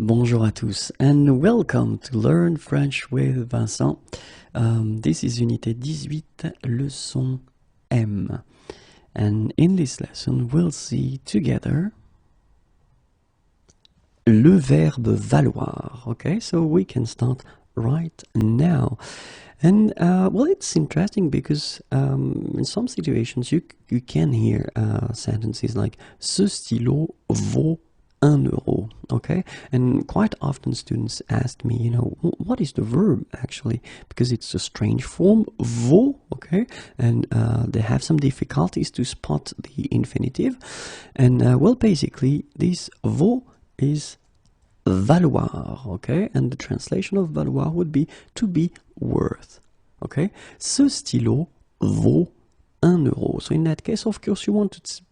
Bonjour à tous and welcome to Learn French with Vincent. This is Unité 18, leçon M. And in this lesson we'll see together le verbe valoir. Okay, so we can start right now. And well, it's interesting because in some situations you can hear sentences like ce stylo vaut 1 euro, okay? And quite often students ask me, what is the verb actually? Because it's a strange form, vaut, okay? And they have some difficulties to spot the infinitive. And well, basically, this vaut is valoir, okay? And the translation of valoir would be to be worth, okay? Ce stylo vaut 1 euro. So in that case, of course, you want to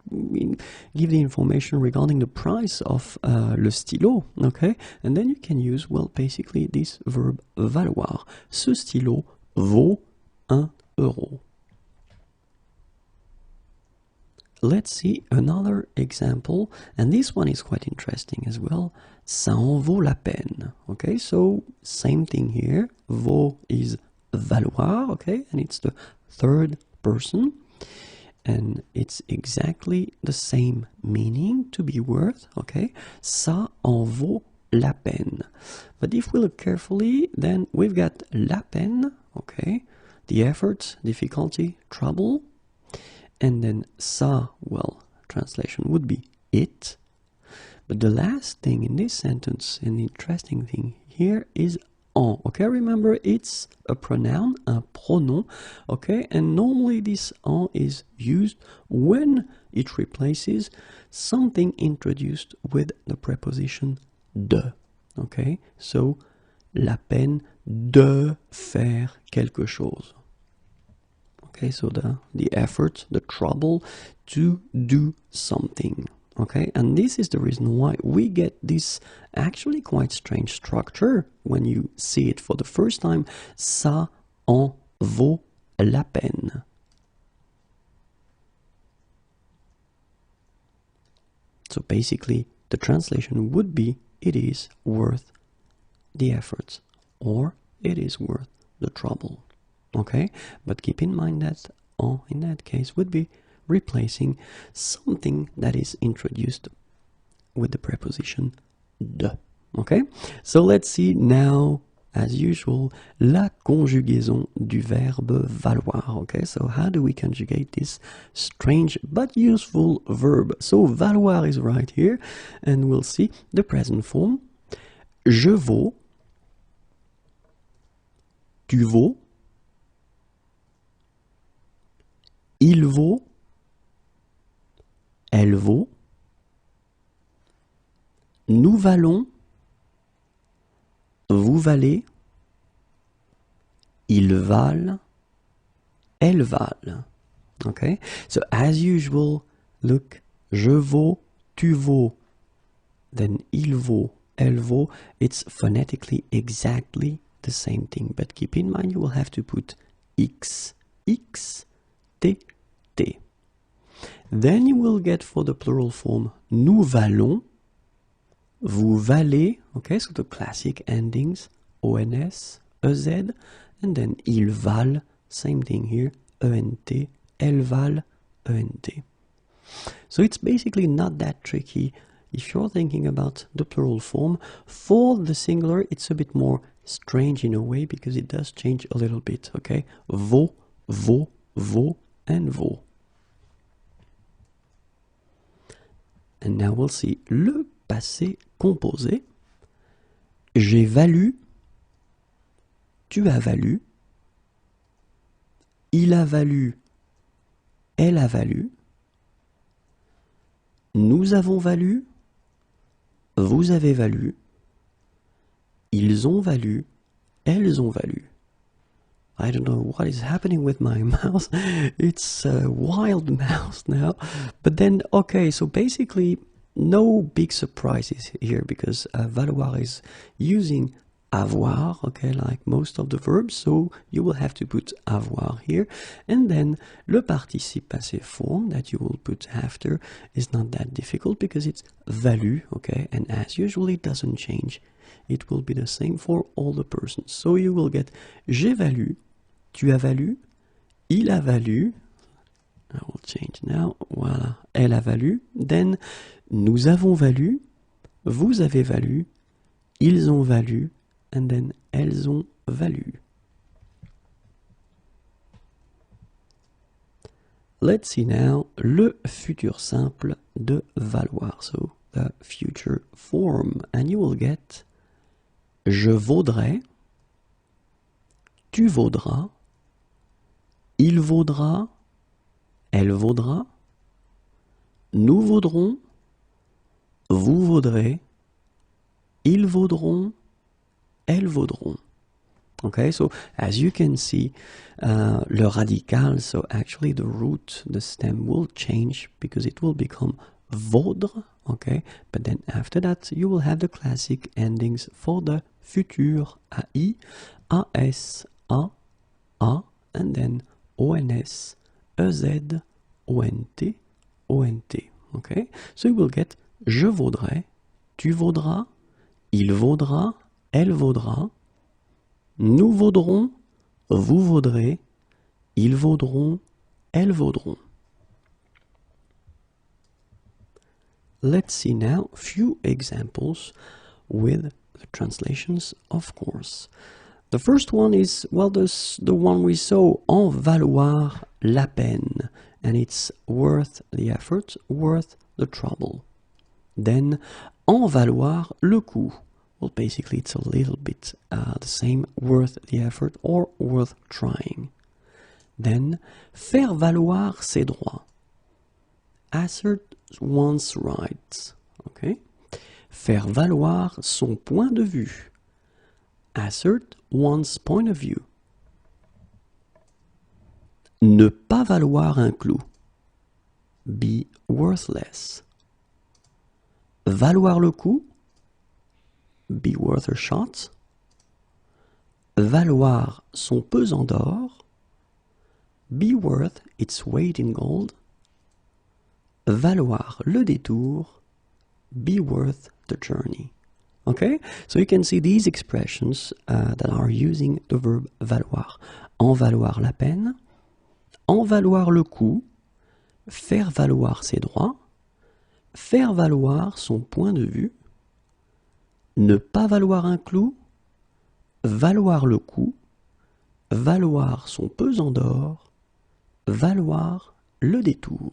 give the information regarding the price of le stylo, okay? And then you can use, well, basically this verb valoir. Ce stylo vaut 1 euro. Let's see another example, and this one is quite interesting as well. Ça en vaut la peine, okay? So same thing here. Vaut is valoir, okay? And it's the third person, and it's exactly the same meaning, to be worth, okay? Ça en vaut la peine. But if we look carefully, then we've got la peine, okay? The effort, difficulty, trouble. And then ça, well, translation would be it. But the last thing in this sentence, and the interesting thing here, is en, okay? Remember, it's a pronoun, un pronom, okay? And normally this en is used when it replaces something introduced with the preposition de, okay? So, la peine de faire quelque chose. Okay, so the effort, the trouble to do something. Okay, and this is the reason why we get this actually quite strange structure when you see it for the first time. Ça en vaut la peine. So basically, the translation would be it is worth the effort, or it is worth the trouble. Okay, but keep in mind that en in that case would be replacing something that is introduced with the preposition de. Okay, so let's see now, as usual, la conjugaison du verbe valoir. Okay, so how do we conjugate this strange but useful verb? So valoir is right here, and we'll see the present form. Je vaux, tu vaux, il vaut, elle vaut, nous valons, vous valez, ils valent, elles valent. Okay? So as usual, look, je vaux, tu vaux, then il vaut, elle vaut. It's phonetically exactly the same thing, but keep in mind you will have to put x, x, t, t. Then you will get for the plural form nous valons, vous valez, okay, so the classic endings ons, ez, and then ils valent, same thing here, ent, elles valent, ent. So it's basically not that tricky if you're thinking about the plural form. For the singular, it's a bit more strange in a way because it does change a little bit, okay? Vaut, vaut, vaut, and vaut. And now we'll see le passé composé. J'ai valu, tu as valu, il a valu, elle a valu, nous avons valu, vous avez valu, ils ont valu, elles ont valu. I don't know what is happening with my mouse. It's a wild mouse now. But then, okay, so basically no big surprises here because valoir is using avoir, okay, like most of the verbs, so you will have to put avoir here, and then le participe passé form that you will put after is not that difficult because it's valu, okay, and as usual it doesn't change. It will be the same for all the persons. So you will get j'ai valu, tu as valu, il a valu, I will change now, voilà, elle a valu, then nous avons valu, vous avez valu, ils ont valu, and then elles ont valu. Let's see now le futur simple de valoir, so the future form, and you will get je vaudrais, tu vaudras, il vaudra, elle vaudra, nous vaudrons, vous vaudrez, ils vaudront, elles vaudront. Okay, so as you can see, le radical, so actually the root, the stem will change because it will become vaudre, okay, but then after that you will have the classic endings for the futur, AI, AS, A, and then ONS, EZ, ONT, ONT, okay, so you will get je vaudrais, tu vaudras, il vaudra, elle vaudra, nous vaudrons, vous vaudrez, ils vaudront, elles vaudront. Let's see now few examples with the translations, of course. The first one is, well, the one we saw, en valoir la peine, and it's worth the effort, worth the trouble. Then, en valoir le coup. Well, basically it's a little bit the same, worth the effort or worth trying. Then, faire valoir ses droits. Assert one's rights. Okay? Faire valoir son point de vue. Assert one's point of view. Ne pas valoir un clou. Be worthless. Valoir le coup. Be worth a shot. Valoir son pesant d'or. Be worth its weight in gold. Valoir le détour. Be worth the journey. Okay, so you can see these expressions that are using the verb valoir. En valoir la peine, en valoir le coup, faire valoir ses droits, faire valoir son point de vue, ne pas valoir un clou, valoir le coup, valoir son pesant d'or, valoir le détour.